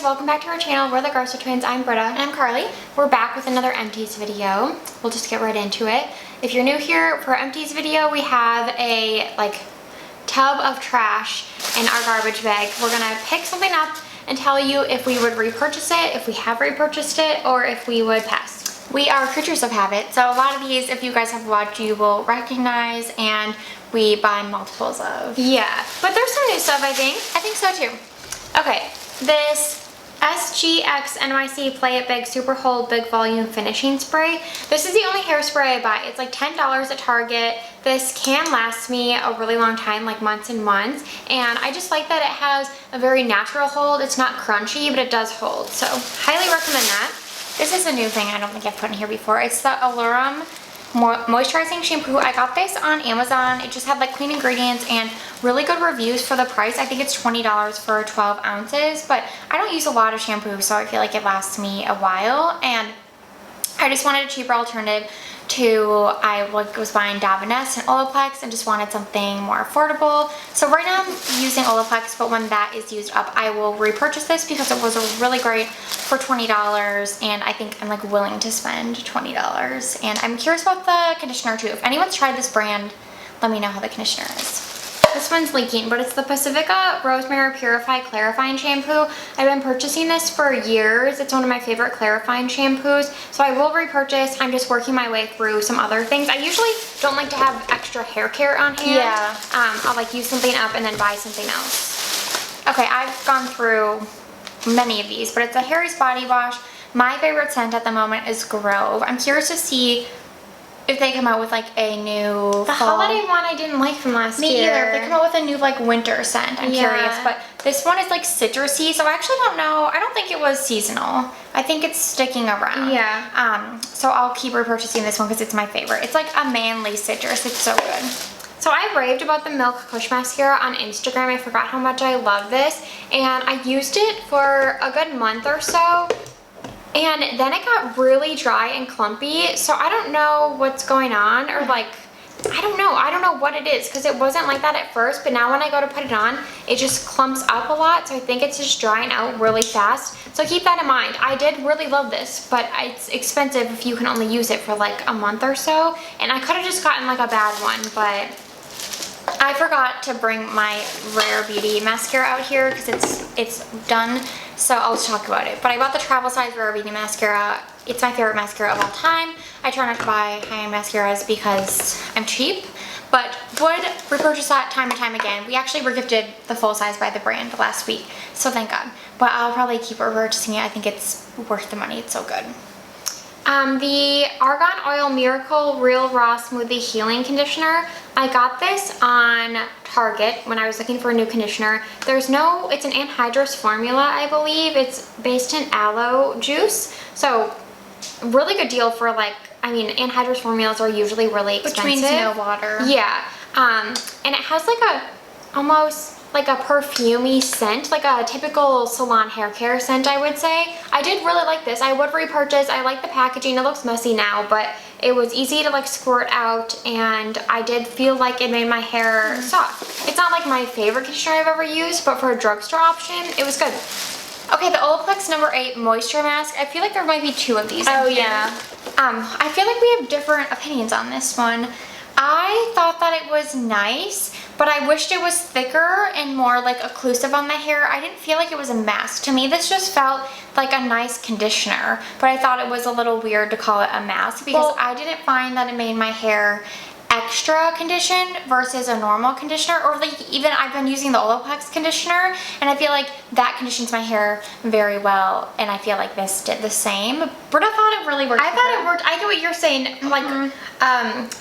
guys, welcome back to our channel. We're the Garza Twins. I'm Britta. And I'm Carly. We're back with another Empties video. We'll just get right into it. If you're new here, for our Empties video, we have a tub of trash in our garbage bag. We're gonna pick something up and tell you if we would repurchase it, if we have repurchased it, or if we would pass. We are creatures of habit, so a lot of these, if you guys have watched, you will recognize, and we buy multiples of. Yeah, but there's some new stuff, I think. I think so too. Okay, this SGX NYC Play It Big Super Hold Big Volume Finishing Spray. This is the only hairspray I buy. It's like $10 at Target. This can last me a really long time, like months and months. And I just like that it has a very natural hold. It's not crunchy, but it does hold. So highly recommend that. This is a new thing I don't think I've put in here before. It's the Allurum moisturizing shampoo. I got this on Amazon. It just had like clean ingredients and really good reviews for the price. I think it's $20 for 12 ounces, but I don't use a lot of shampoo, so I feel like it lasts me a while. And I just wanted a cheaper alternative to, I was buying Davines and Olaplex and just wanted something more affordable. So right now I'm using Olaplex, but when that is used up, I will repurchase this because it was really great for $20, and I think I'm like willing to spend $20. And I'm curious about the conditioner too. If anyone's tried this brand, let me know how the conditioner is. This one's leaking, but it's the Pacifica Rosemary Purify Clarifying Shampoo. I've been purchasing this for years. It's one of my favorite clarifying shampoos, so I will repurchase. I'm just working my way through some other things. I usually don't like to have extra hair care on hand. Yeah. I'll like use something up and then buy something else. Okay, I've gone through many of these, but it's a Harry's body wash. My favorite scent at the moment is Grove. I'm curious to see if they come out with like a new The holiday one I didn't like from last year. Me either. If they come out with a new like winter scent, I'm curious. But this one is like citrusy, so I actually don't know. I don't think it was seasonal. I think it's sticking around. Yeah. So I'll keep repurchasing this one because it's my favorite. It's like a manly citrus. It's so good. So I raved about the Milk Kush Mascara on Instagram. I forgot how much I love this. And I used it for a good month or so. And then it got really dry and clumpy, so I don't know what's going on, or like, I don't know what it is, because it wasn't like that at first, but now when I go to put it on, it just clumps up a lot, so I think it's just drying out really fast. So keep that in mind. I did really love this, but it's expensive if you can only use it for like a month or so, and I could have just gotten like a bad one, but I forgot to bring my Rare Beauty mascara out here because it's done, so I'll talk about it. But I bought the travel size Rare Beauty mascara. It's my favorite mascara of all time. I try not to buy high-end mascaras because I'm cheap, but would repurchase that time and time again. We actually were gifted the full size by the brand last week, so thank God. But I'll probably keep repurchasing it. I think it's worth the money. It's so good. The Argan Oil Miracle Real Raw Smoothie Healing Conditioner. I got this on Target when I was looking for a new conditioner. It's an anhydrous formula, I believe. It's based in aloe juice. So really good deal for like, I mean, anhydrous formulas are usually really expensive. Which means no water. Yeah. And it has like almost like a perfumey scent, like a typical salon hair care scent, I would say. I did really like this. I would repurchase. I like the packaging. It looks messy now, but it was easy to like squirt out, and I did feel like it made my hair soft. It's not like my favorite conditioner I've ever used, but for a drugstore option, it was good. Okay, the Olaplex No. 8 Moisture Mask. I feel like there might be two of these. Oh yeah. I feel like we have different opinions on this one. I thought that it was nice, but I wished it was thicker and more like occlusive on my hair. I didn't feel like it was a mask. To me, this just felt like a nice conditioner, but I thought it was a little weird to call it a mask because I didn't find that it made my hair extra conditioned versus a normal conditioner, or like even I've been using the Olaplex conditioner and I feel like that conditions my hair very well, and I feel like this did the same. Britta thought it really worked. I thought it worked. I get what you're saying, like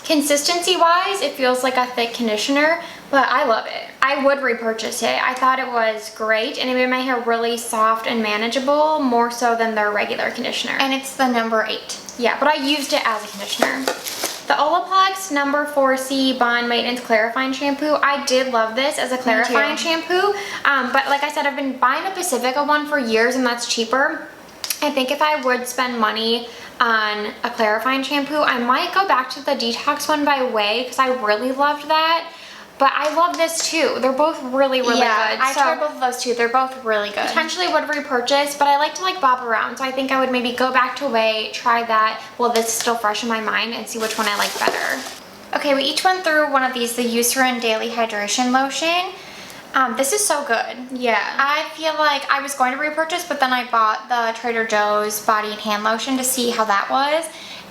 consistency wise it feels like a thick conditioner, but I love it. I would repurchase it. I thought it was great, and it made my hair really soft and manageable, more so than their regular conditioner. And it's the No. 8. Yeah, but I used it as a conditioner. The Olaplex No. 4C Bond Maintenance Clarifying Shampoo. I did love this as a clarifying shampoo, but like I said, I've been buying a Pacifica one for years, and that's cheaper. I think if I would spend money on a clarifying shampoo, I might go back to the Detox one by Way because I really loved that. but I love this too. They're both really, really good. I tried both of those too. They're both really good. Potentially would repurchase, but I like to like bop around. So I think I would maybe go back to Way, try that while this is still fresh in my mind, and see which one I like better. Okay, we each went through one of these, the Eucerin Daily Hydration Lotion. This is so good. Yeah. I feel like I was going to repurchase, but then I bought the Trader Joe's body and hand lotion to see how that was.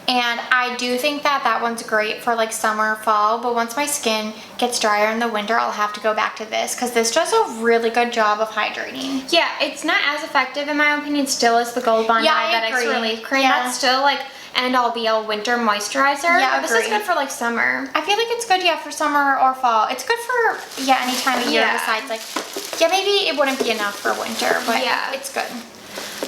And I do think that that one's great for like summer, fall, but once my skin gets drier in the winter, I'll have to go back to this because this does a really good job of hydrating. Yeah, it's not as effective in my opinion still as the Gold Bond Diabetics Relief Cream. Yeah. That's still like end all be all winter moisturizer. Yeah, but this is good for like summer. I feel like it's good, yeah, for summer or fall. It's good for, yeah, any time of year besides like, yeah, maybe it wouldn't be enough for winter, but yeah, it's good.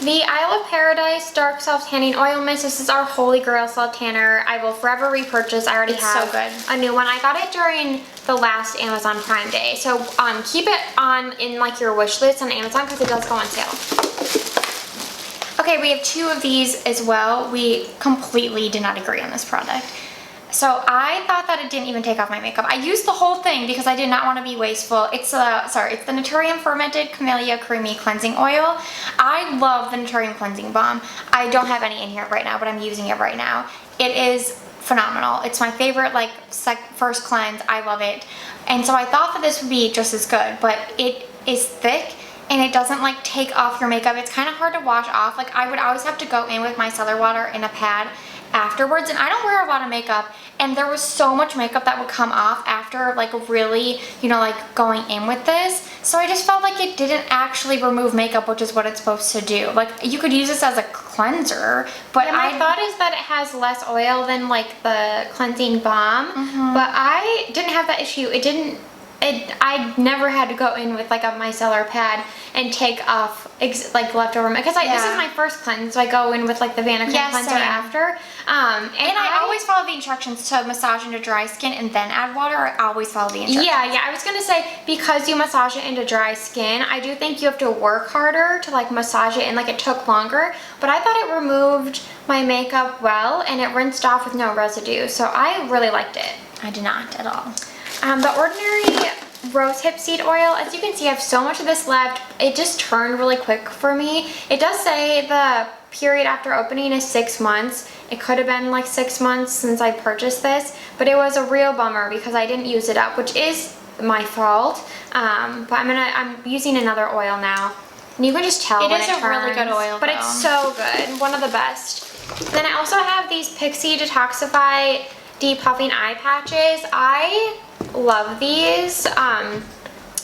The Isle of Paradise Dark Self Tanning Oil Mist. This is our holy grail self tanner. I will forever repurchase. I already have so good. a new one. I got it during the last Amazon Prime Day. So keep it on in like your wish list on Amazon because it does go on sale. Okay, we have two of these as well. We completely did not agree on this product. So I thought that it didn't even take off my makeup. I used the whole thing because I did not want to be wasteful. It's it's the Naturium Fermented Camellia Creamy Cleansing Oil. I love the Naturium Cleansing Balm. I don't have any in here right now, but I'm using it right now. It is phenomenal. It's my favorite like first cleanse. I love it. And so I thought that this would be just as good, but it is thick and it doesn't like take off your makeup. It's kind of hard to wash off. Like I would always have to go in with my cellar water in a pad afterwards, and I don't wear a lot of makeup, and there was so much makeup that would come off after like really, you know, like going in with this. So I just felt like it didn't actually remove makeup, which is what it's supposed to do. Like you could use this as a cleanser, but yeah, my thought is that it has less oil than like the cleansing balm, but I didn't have that issue. I never had to go in with like a micellar pad and take off like leftover because this is my first cleanse, so I go in with like the Vanna Cream cleanser after. And I always follow the instructions to massage into dry skin and then add water. I always follow the instructions. Yeah, I was gonna say because you massage it into dry skin, I do think you have to work harder to like massage it, and like it took longer. But I thought it removed my makeup well, and it rinsed off with no residue, so I really liked it. I did not at all. The Ordinary Rosehip Seed Oil, as you can see, I have so much of this left. It just turned really quick for me. It does say the period after opening is 6 months. It could have been like 6 months since I purchased this, but it was a real bummer because I didn't use it up, which is my fault. But I'm using another oil now. And you can just tell when it turns. It is a really good oil, but it's so good. One of the best. Then I also have these Pixi Detoxify Depuffing Eye Patches. I love these.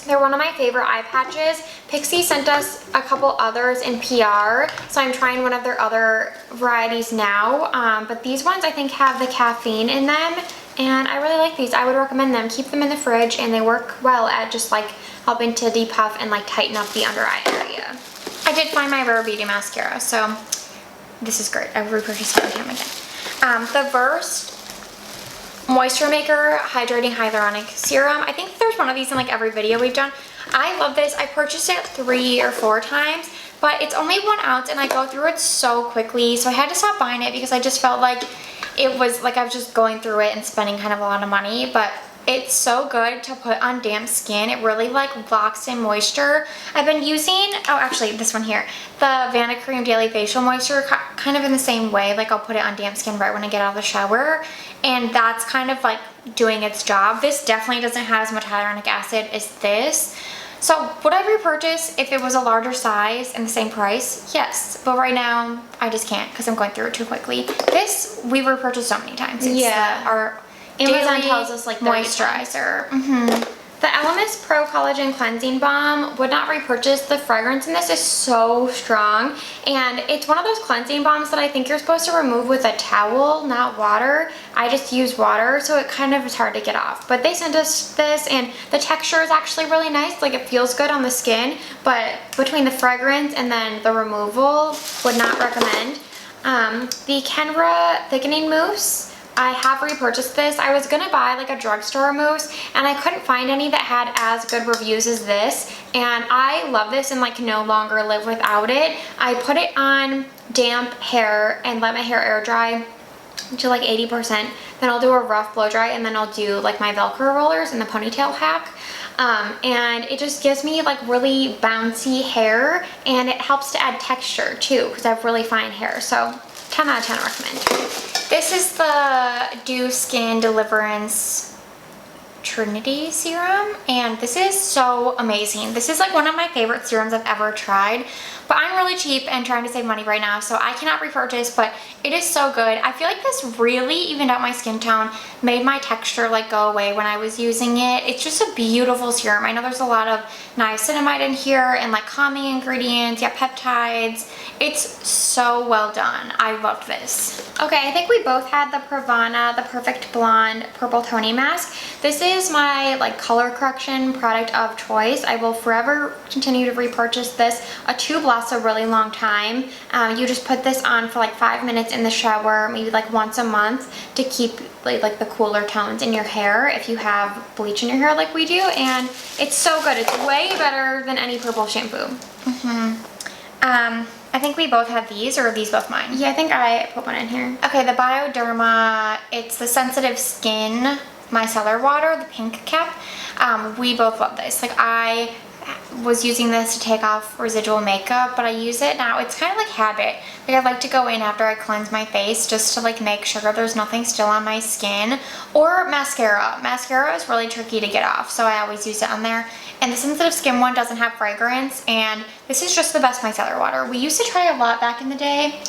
They're one of my favorite eye patches. Pixi sent us a couple others in PR, so I'm trying one of their other varieties now. But these ones I think have the caffeine in them, and I really like these. I would recommend them. Keep them in the fridge, and they work well at just like helping to depuff and like tighten up the under eye area. I did find my Rare Beauty mascara, so this is great. I would repurchase it every time again. The Versed Moisture Maker Hydrating Hyaluronic Serum. I think there's one of these in like every video we've done. I love this. I purchased it 3 or 4 times, but it's only 1 ounce and I go through it so quickly. So I had to stop buying it because I just felt like it was like I was just going through it and spending kind of a lot of money, but it's so good to put on damp skin. It really like locks in moisture. I've been using, oh actually this one here, the Vanna Cream Daily Facial Moisture, kind of in the same way. Like I'll put it on damp skin right when I get out of the shower, and that's kind of like doing its job. This definitely doesn't have as much hyaluronic acid as this. So would I repurchase if it was a larger size and the same price? Yes, but right now I just can't because I'm going through it too quickly. This we've repurchased so many times. It's our Amazon daily tells us like moisturizer. The Elemis Pro Collagen Cleansing Balm, would not repurchase. The fragrance in this is so strong, and it's one of those cleansing balms that I think you're supposed to remove with a towel, not water. I just use water, so it kind of is hard to get off. But they sent us this, and the texture is actually really nice. Like it feels good on the skin, but between the fragrance and then the removal, would not recommend. The Kenra Thickening Mousse, I have repurchased this. I was gonna buy like a drugstore mousse, and I couldn't find any that had as good reviews as this, and I love this and like no longer live without it. I put it on damp hair and let my hair air dry to like 80%. Then I'll do a rough blow dry, and then I'll do like my Velcro rollers and the ponytail hack. And it just gives me like really bouncy hair, and it helps to add texture too because I have really fine hair. So 10 out of 10 recommend. This is the Dew Skin Deliverance Trinity serum, and this is so amazing. This is like one of my favorite serums I've ever tried, but I'm really cheap and trying to save money right now, so I cannot repurchase, but it is so good. I feel like this really evened out my skin tone, made my texture like go away when I was using it. It's just a beautiful serum. I know there's a lot of niacinamide in here and like calming ingredients, yeah, peptides. It's so well done. I loved this. Okay, I think we both had the Pravana, the Perfect Blonde Purple Toning Mask. This is my like color correction product of choice. I will forever continue to repurchase this. A tube lasts a really long time. You just put this on for like 5 minutes in the shower, maybe like once a month, to keep like the cooler tones in your hair if you have bleach in your hair like we do, and it's so good. It's way better than any purple shampoo. I think we both had these, or are these both mine? Yeah, I think I put one in here. Okay, the Bioderma, it's the Sensitive Skin Micellar Water, the pink cap. We both love this. Like, I was using this to take off residual makeup, but I use it now. It's kind of like habit. Like, I like to go in after I cleanse my face just to like make sure there's nothing still on my skin. Or mascara. Mascara is really tricky to get off, so I always use it on there. And the Sensitive Skin one doesn't have fragrance, and this is just the best micellar water. We used to try a lot back in the day,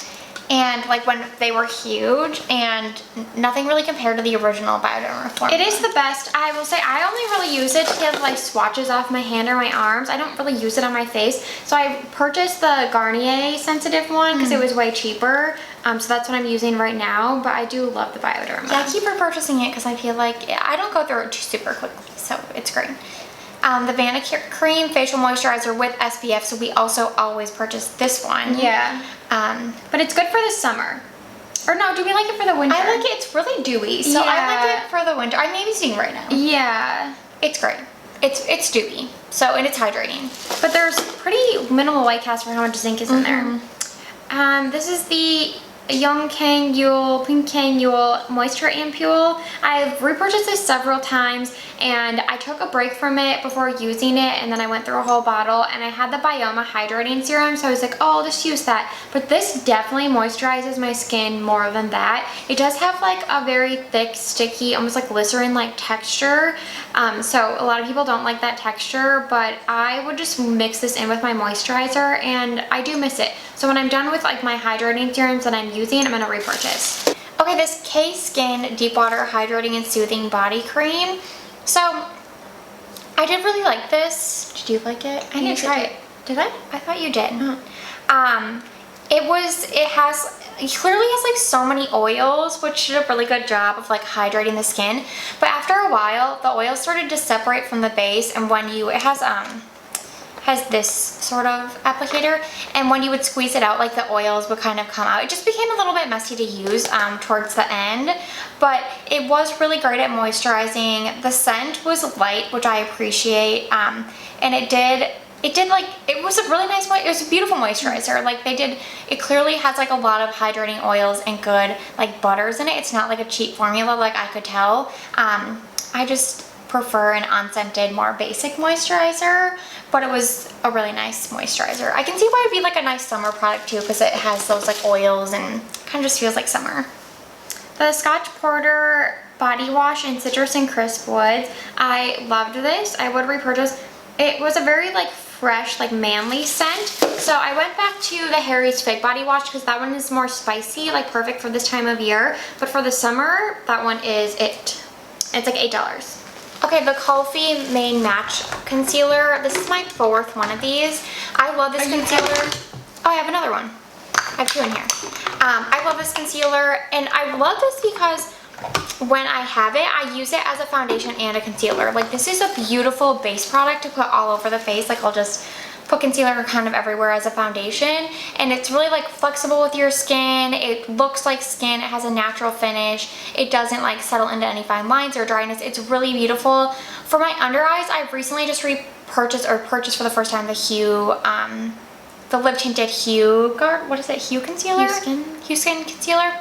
and like when they were huge, and nothing really compared to the original Bioderma formula. It is the best. I will say I only really use it to get like swatches off my hand or my arms. I don't really use it on my face. So I purchased the Garnier Sensitive one because it was way cheaper. So that's what I'm using right now, but I do love the Bioderma. Yeah, I keep repurchasing it because I feel like I don't go through it super quickly, so it's great. The Vanicream Facial Moisturizer with SPF, so we also always purchase this one. Yeah. But it's good for the summer. Or no, do we like it for the winter? I like it. It's really dewy, so I like it for the winter. I may be seeing right now. Yeah. It's great. It's dewy, so, and it's hydrating. But there's pretty minimal white cast for how much zinc is in there. This is the Young Kang Yule Pink Kang Yule Moisture Ampule. I've repurchased this several times, and I took a break from it before using it, and then I went through a whole bottle, and I had the Bioma Hydrating Serum, so I was like, oh, I'll just use that. But this definitely moisturizes my skin more than that. It does have like a very thick, sticky, almost like glycerin-like texture, so a lot of people don't like that texture, but I would just mix this in with my moisturizer, and I do miss it. So when I'm done with like my hydrating serums that I'm using, I'm gonna repurchase. Okay, this K-Skin Deep Water Hydrating and Soothing Body Cream. So, I did really like this. Did you like it? I didn't try it. Did I? I thought you did. It clearly has like so many oils, which did a really good job of like hydrating the skin. But after a while, the oils started to separate from the base, and when you, it has this sort of applicator, and when you would squeeze it out, like the oils would kind of come out. It just became a little bit messy to use towards the end, but it was really great at moisturizing. The scent was light, which I appreciate, and it was a really nice, it was a beautiful moisturizer. Like it clearly has like a lot of hydrating oils and good like butters in it. It's not like a cheap formula, like I could tell. I just prefer an unscented, more basic moisturizer, but it was a really nice moisturizer. I can see why it'd be like a nice summer product too, because it has those like oils and kind of just feels like summer. The Scotch Porter Body Wash in Citrus and Crisp Woods. I loved this. I would repurchase. It was a very like fresh, like manly scent. So I went back to the Harry's Fig Body Wash because that one is more spicy, like perfect for this time of year. But for the summer, that one is it. It's like $8. Okay, the Kulfi Main Match Concealer. This is my 4th one of these. I love this concealer. Oh, I have another one. I have 2 in here. I love this concealer, and I love this because when I have it, I use it as a foundation and a concealer. Like, this is a beautiful base product to put all over the face. Like, I'll just put concealer kind of everywhere as a foundation, and it's really like flexible with your skin. It looks like skin. It has a natural finish. It doesn't like settle into any fine lines or dryness. It's really beautiful. For my under eyes, I've recently just purchased for the first time the Hue, the lip tinted Hue, what is it, Hue Concealer? Hue Skin. Hue Skin Concealer.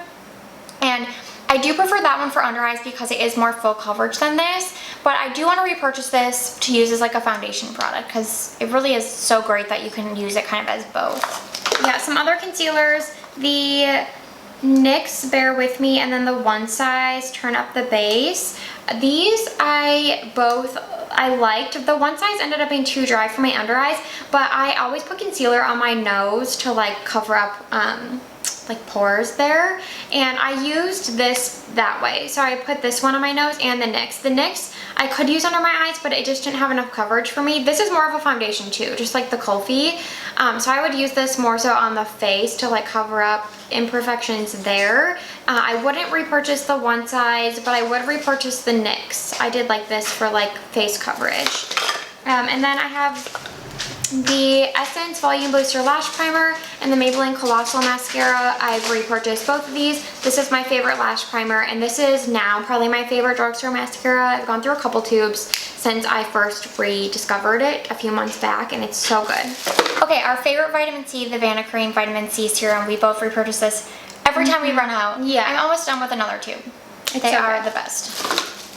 And I do prefer that one for under eyes because it is more full coverage than this, but I do want to repurchase this to use as like a foundation product because it really is so great that you can use it kind of as both. Yeah, some other concealers, the NYX Bear With Me, and then the One Size Turn Up the Base. These I liked. The One Size ended up being too dry for my under eyes, but I always put concealer on my nose to like cover up like pores there, and I used this that way. So I put this one on my nose and the NYX. The NYX I could use under my eyes, but it just didn't have enough coverage for me. This is more of a foundation too, just like the Kulfi. So I would use this more so on the face to like cover up imperfections there. I wouldn't repurchase the One Size, but I would repurchase the NYX. I did like this for like face coverage. And then I have the Essence Volume Booster Lash Primer and the Maybelline Colossal Mascara. I've repurchased both of these. This is my favorite lash primer, and this is now probably my favorite drugstore mascara. I've gone through a couple tubes since I first rediscovered it a few months back, and it's so good. Okay, our favorite vitamin C, the Vana Cream Vitamin C Serum. We both repurchase this every time we run out. Yeah. I'm almost done with another tube. They are the best.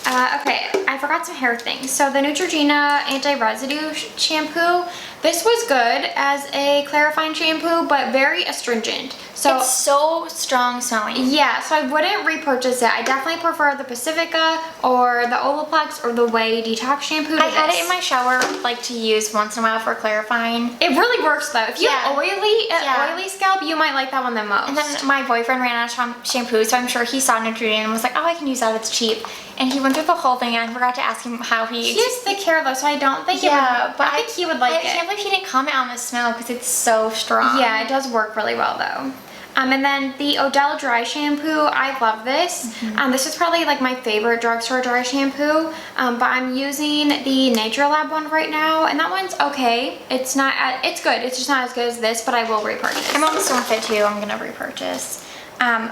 Okay, I forgot some hair things. So the Neutrogena Anti-Residue Shampoo, this was good as a clarifying shampoo, but very astringent. So it's so strong smelling. Yeah, so I wouldn't repurchase it. I definitely prefer the Pacifica or the Olaplex or the Way Detox Shampoo to I had this. it in my shower like to use once in a while for clarifying. It really works though. If you have Yeah. oily scalp, you might like that one the most. And then my boyfriend ran out of shampoo, so I'm sure he saw Neutrogena and was like, oh, I can use that, it's cheap. And he went through the whole thing, and I forgot to ask him how he... He has thick hair though, so I don't think I think he would like I it. can't believe he didn't comment on the smell because it's so strong. Yeah, it does work really well though. And then the Odell Dry Shampoo, I love this. This is probably like my favorite drugstore dry shampoo, but I'm using the Nature Lab one right now, and that one's okay. It's not, it's good. It's just not as good as this, but I will repurchase. I'm almost done with it too. I'm gonna repurchase.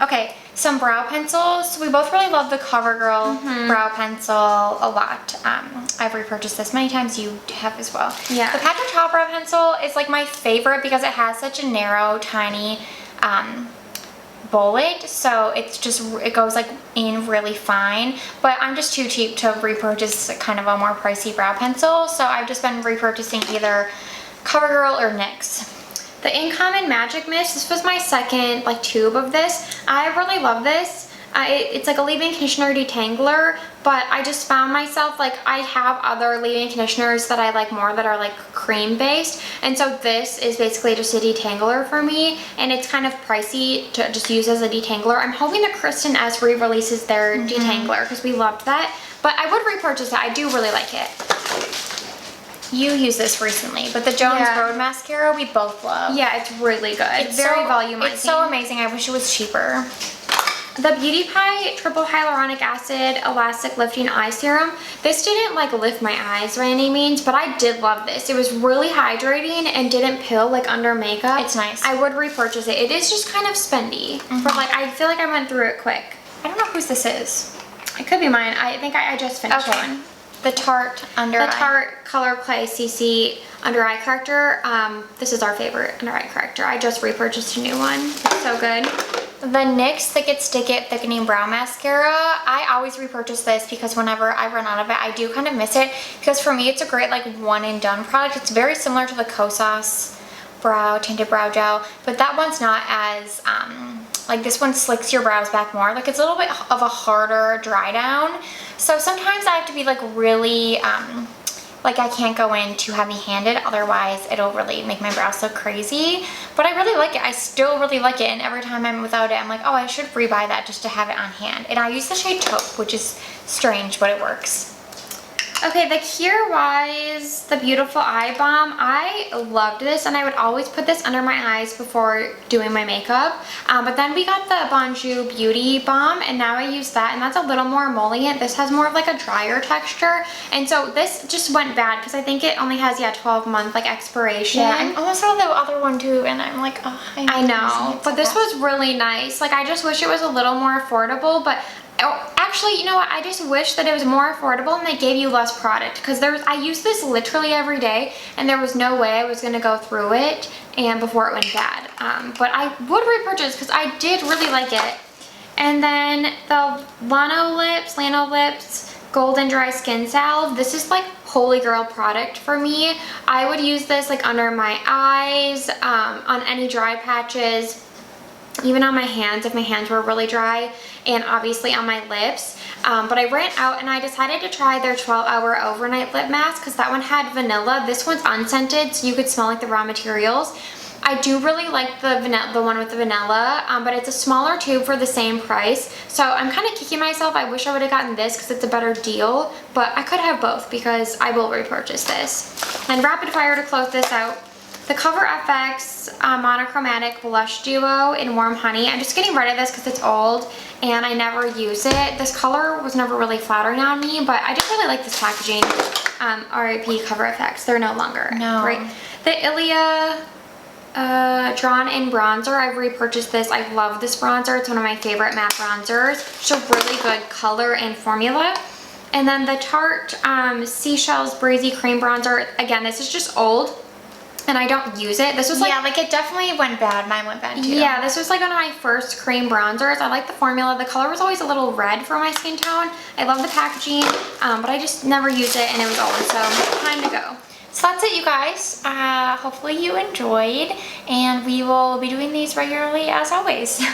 Okay, some brow pencils. We both really love the CoverGirl brow pencil a lot. I've repurchased this many times. You have as well. Yeah. The Pat Top brow pencil is like my favorite because it has such a narrow, tiny bullet, so it's just, it goes like in really fine, but I'm just too cheap to repurchase kind of a more pricey brow pencil, so I've just been repurchasing either CoverGirl or NYX. The Incommon Magic Mist, this was my second like tube of this. I really love this. It's like a leave-in conditioner detangler, but I just found myself like I have other leave-in conditioners that I like more that are like cream based, and so this is basically just a detangler for me, and it's kind of pricey to just use as a detangler. I'm hoping that Kristen S re-releases their detangler because we loved that, but I would repurchase it. I do really like it. You used this recently, but the Jones Road mascara we both love. Yeah, it's really good. It's very volumizing. It's so amazing. I wish it was cheaper. The Beauty Pie Triple Hyaluronic Acid Elastic Lifting Eye Serum. This didn't like lift my eyes by any means, but I did love this. It was really hydrating and didn't pill like under makeup. It's nice. I would repurchase it. It is just kind of spendy, but like I feel like I went through it quick. I don't know whose this is. It could be mine. I think I just finished one. The Tarte Under Eye. The Tarte Color Clay CC Under Eye Corrector. This is our favorite under eye corrector. I just repurchased a new one. It's so good. The NYX Thick It Stick It Thickening Brow Mascara. I always repurchase this because whenever I run out of it, I do kind of miss it, because for me it's a great like one and done product. It's very similar to the Kosas Tinted Brow Gel, but that one's not as like this one slicks your brows back more. Like it's a little bit of a harder dry down. So sometimes I have to be like really like I can't go in too heavy-handed, otherwise it'll really make my brows look crazy. But I really like it. I still really like it, and every time I'm without it, I'm like, oh, I should rebuy that just to have it on hand. And I use the shade Taupe, which is strange, but it works. Okay, the Kjaer Weis, the Beautiful Eye Balm. I loved this, and I would always put this under my eyes before doing my makeup. But then we got the Bonjour Beauty Balm, and now I use that, and that's a little more emollient. This has more of like a drier texture, and so this just went bad because I think it only has 12-month like expiration. Yeah, I almost saw the other one too, and I'm like, oh, I know, but this was really nice. Like I just wish it was a little more affordable, but actually, you know what? I just wish that it was more affordable and they gave you less product, because I use this literally every day, and there was no way I was going to go through it and before it went bad. But I would repurchase because I did really like it. And then the Lano Lips Golden Dry Skin Salve. This is like holy grail product for me. I would use this like under my eyes, on any dry patches, even on my hands if my hands were really dry, and obviously on my lips. But I ran out and I decided to try their 12-hour overnight lip mask because that one had vanilla. This one's unscented, so you could smell like the raw materials. I do really like the one with the vanilla, but it's a smaller tube for the same price. So I'm kind of kicking myself. I wish I would have gotten this because it's a better deal, but I could have both because I will repurchase this. And rapid fire to close this out. The Cover FX Monochromatic Blush Duo in Warm Honey. I'm just getting rid of this because it's old and I never use it. This color was never really flattering on me, but I just really like this packaging. RIP Cover FX. They're no longer. No. Right. The Ilia Drawn In Bronzer. I've repurchased this. I love this bronzer. It's one of my favorite matte bronzers. It's a really good color and formula. And then the Tarte Seashells Breezy Cream Bronzer. Again, this is just old and I don't use it. This was like, yeah, like it definitely went bad. Mine went bad too. yeah, this was like one of my first cream bronzers. I like the formula. The color was always a little red for my skin tone. I love the packaging, but I just never used it and it was old, so time to go. So that's it, you guys. Hopefully you enjoyed, and we will be doing these regularly as always.